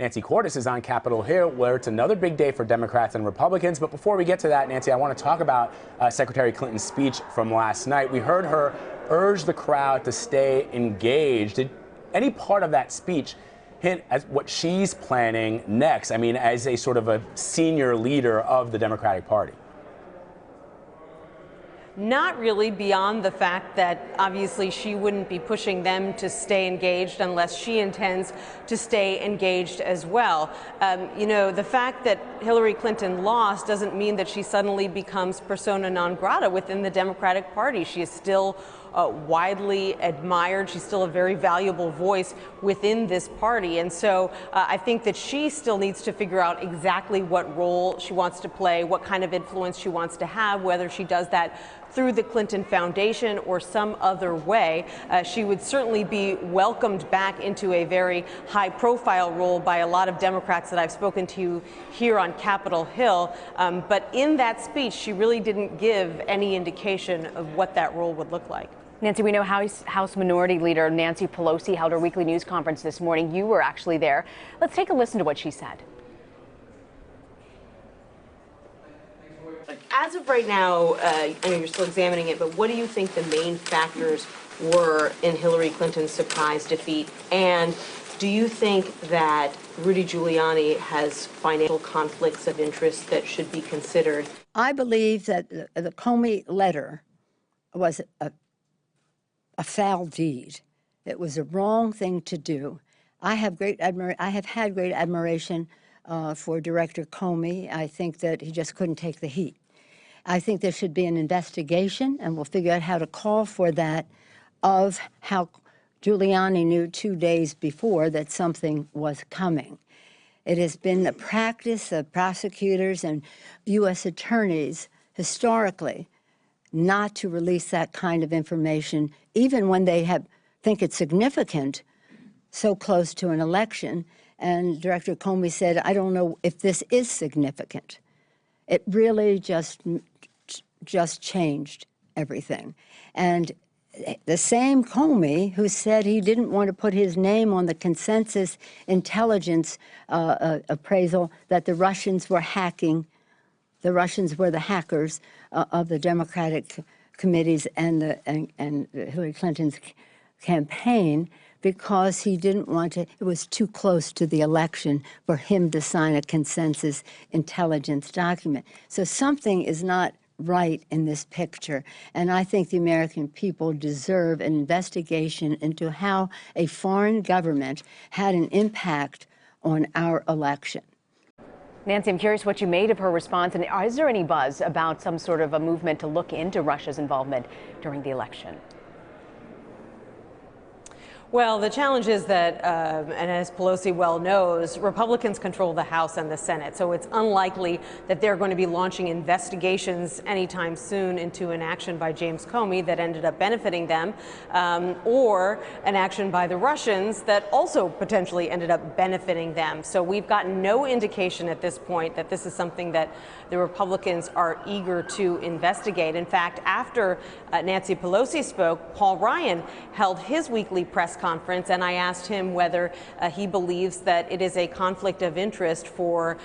Nancy Cordes is on Capitol Hill, where it's another big day for Democrats and Republicans. But before we get to that, Nancy, I want to talk about Secretary Clinton's speech from last night. We heard her urge the crowd to stay engaged. Did any part of that speech hint at what she's planning next? I mean, as a sort of a senior leader of the Democratic Party. Not really, beyond the fact that obviously she wouldn't be pushing them to stay engaged unless she intends to stay engaged as well. You know, the fact that Hillary Clinton lost doesn't mean that she suddenly becomes persona non grata within the Democratic Party. She is still widely admired. She's still a very valuable voice within this party. And so I think that she still needs to figure out exactly what role she wants to play, what kind of influence she wants to have, whether she does that through the Clinton Foundation or some other way. She would certainly be welcomed back into a very high-profile role by a lot of Democrats that I've spoken to here on Capitol Hill. But in that speech, she really didn't give any indication of what that role would look like. Nancy, we know House Minority Leader Nancy Pelosi held her weekly news conference this morning. You were actually there. Let's take a listen to what she said. As of right now, I know you're still examining it, but what do you think the main factors were in Hillary Clinton's surprise defeat? And do you think that Rudy Giuliani has financial conflicts of interest that should be considered? I believe that the Comey letter was a foul deed. It was a wrong thing to do. I have had great admiration for Director Comey. I think that he just couldn't take the heat. I think there should be an investigation, and we'll figure out how to call for that, of how Giuliani knew 2 days before that something was coming. It has been the practice of prosecutors and U.S. attorneys historically not to release that kind of information, even when they think it's significant, so close to an election. And Director Comey said, I don't know if this is significant. It really just changed everything. And the same Comey who said he didn't want to put his name on the consensus intelligence appraisal that the Russians were hacking, the Russians were the hackers of the Democratic committees and Hillary Clinton's campaign, because he didn't want to, it was too close to the election for him to sign a consensus intelligence document. So something is not right in this picture. And I think the American people deserve an investigation into how a foreign government had an impact on our election. Nancy, I'm curious what you made of her response, and is there any buzz about some sort of a movement to look into Russia's involvement during the election? Well, the challenge is that, and as Pelosi well knows, Republicans control the House and the Senate, so it's unlikely that they're going to be launching investigations anytime soon into an action by James Comey that ended up benefiting them, or an action by the Russians that also potentially ended up benefiting them. So we've gotten no indication at this point that this is something that the Republicans are eager to investigate. In fact, after Nancy Pelosi spoke, Paul Ryan held his weekly press conference, and I asked him whether he believes that it is a conflict of interest for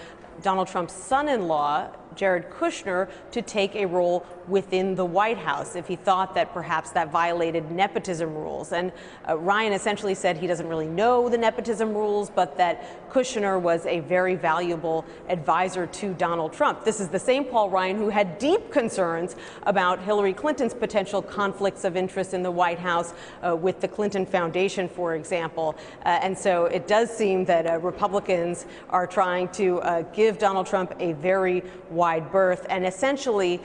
Donald Trump's son-in-law, Jared Kushner, to take a role within the White House, if he thought that perhaps that violated nepotism rules. And Ryan essentially said he doesn't really know the nepotism rules, but that Kushner was a very valuable advisor to Donald Trump. This is the same Paul Ryan who had deep concerns about Hillary Clinton's potential conflicts of interest in the White House with the Clinton Foundation, for example. And so it does seem that Republicans are trying to give Donald Trump a very wide berth and essentially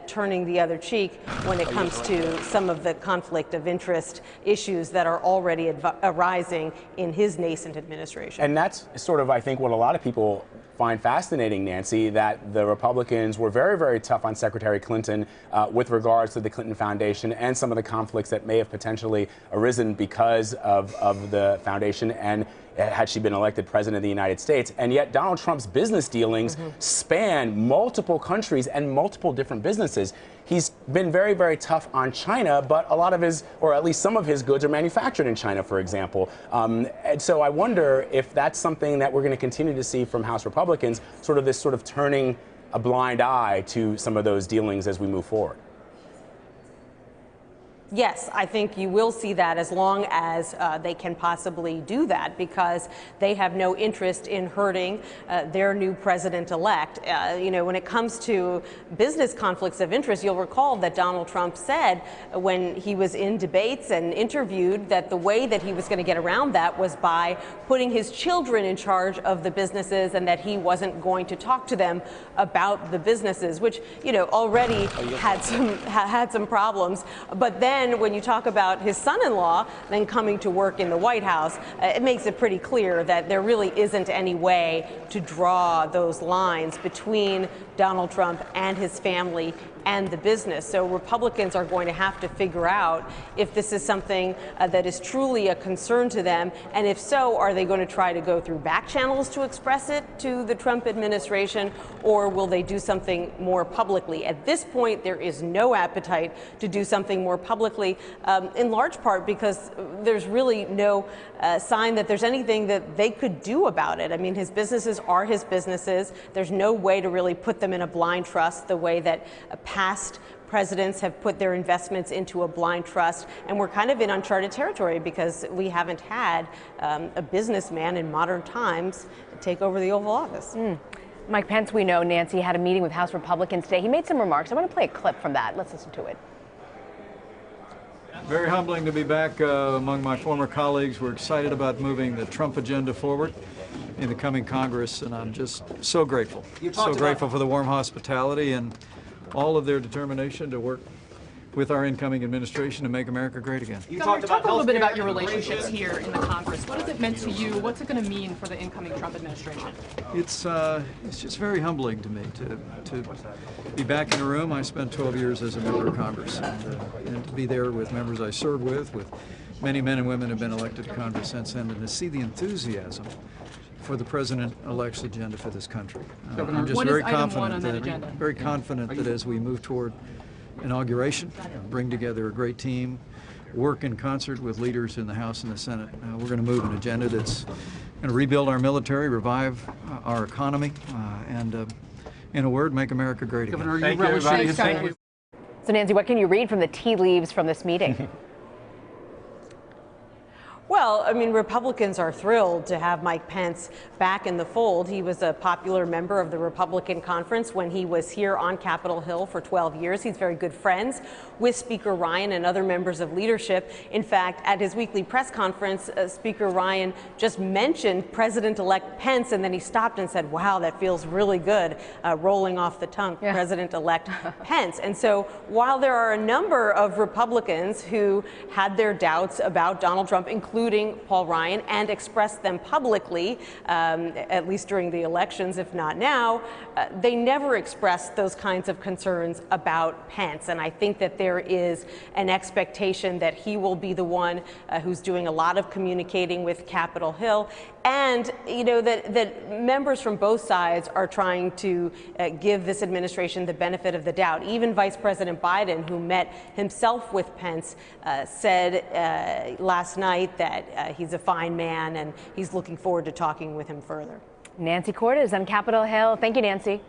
turning the other cheek when it comes to some of the conflict of interest issues that are already arising in his nascent administration. And that's sort of, I think, what a lot of people find fascinating, Nancy, that the Republicans were very, very tough on Secretary Clinton with regards to the Clinton Foundation and some of the conflicts that may have potentially arisen because of the foundation and had she been elected president of the United States. And yet Donald Trump's business dealings span multiple countries and multiple different businesses. He's been very, very tough on China, but a lot of his, or at least some of his goods are manufactured in China, for example. And so I wonder if that's something that we're going to continue to see from House Republicans, sort of this sort of turning a blind eye to some of those dealings as we move forward. Yes, I think you will see that as long as they can possibly do that, because they have no interest in hurting their new president-elect. You know, when it comes to business conflicts of interest, you'll recall that Donald Trump said when he was in debates and interviewed that the way that he was going to get around that was by putting his children in charge of the businesses, and that he wasn't going to talk to them about the businesses, which, you know, already had some problems. But then when you talk about his son-in-law then coming to work in the White House, it makes it pretty clear that there really isn't any way to draw those lines between Donald Trump and his family and the business. So Republicans are going to have to figure out if this is something that is truly a concern to them, and if so, are they going to try to go through back channels to express it to the Trump administration, or will they do something more publicly? At this point, there is no appetite to do something more publicly, in large part because there's really no sign that there's anything that they could do about it. I mean, his businesses are his businesses. There's no way to really put them in a blind trust the way that past presidents have put their investments into a blind trust, and we're kind of in uncharted territory because we haven't had a businessman in modern times take over the Oval Office. Mike Pence, we know, Nancy, had a meeting with House Republicans today. He made some remarks. I want to play a clip from that. Let's listen to it. Very humbling to be back among my former colleagues. We're excited about moving the Trump agenda forward in the coming Congress, and I'm just so grateful. So grateful for the warm hospitality and all of their determination to work with our incoming administration to make America great again. Governor, talk a little bit about your relationships here in the Congress. What has it meant to you? What's it going to mean for the incoming Trump administration? It's just very humbling to me to be back in a room. I spent 12 years as a member of Congress, and to be there with members I served with many men and women who have been elected to Congress since then, and to see the enthusiasm for the president-elect's agenda for this country. I'm just very confident that as we move toward inauguration, bring together a great team, work in concert with leaders in the House and the Senate, we're going to move an agenda that's going to rebuild our military, revive our economy, and in a word, make America great again. Governor, thank you, everybody. Thank you. So, Nancy, what can you read from the tea leaves from this meeting? Well, I mean, Republicans are thrilled to have Mike Pence back in the fold. He was a popular member of the Republican conference when he was here on Capitol Hill for 12 years. He's very good friends with Speaker Ryan and other members of leadership. In fact, at his weekly press conference, Speaker Ryan just mentioned President-elect Pence, and then he stopped and said, wow, that feels really good, rolling off the tongue, yeah. President-elect Pence. And so while there are a number of Republicans who had their doubts about Donald Trump, including Paul Ryan, and expressed them publicly, at least during the elections, if not now, they never expressed those kinds of concerns about Pence. And I think that there is an expectation that he will be the one who's doing a lot of communicating with Capitol Hill. And, you know, that members from both sides are trying to give this administration the benefit of the doubt. Even Vice President Biden, who met himself with Pence, said last night that he's a fine man and he's looking forward to talking with him further. Nancy Cordes on Capitol Hill. Thank you, Nancy.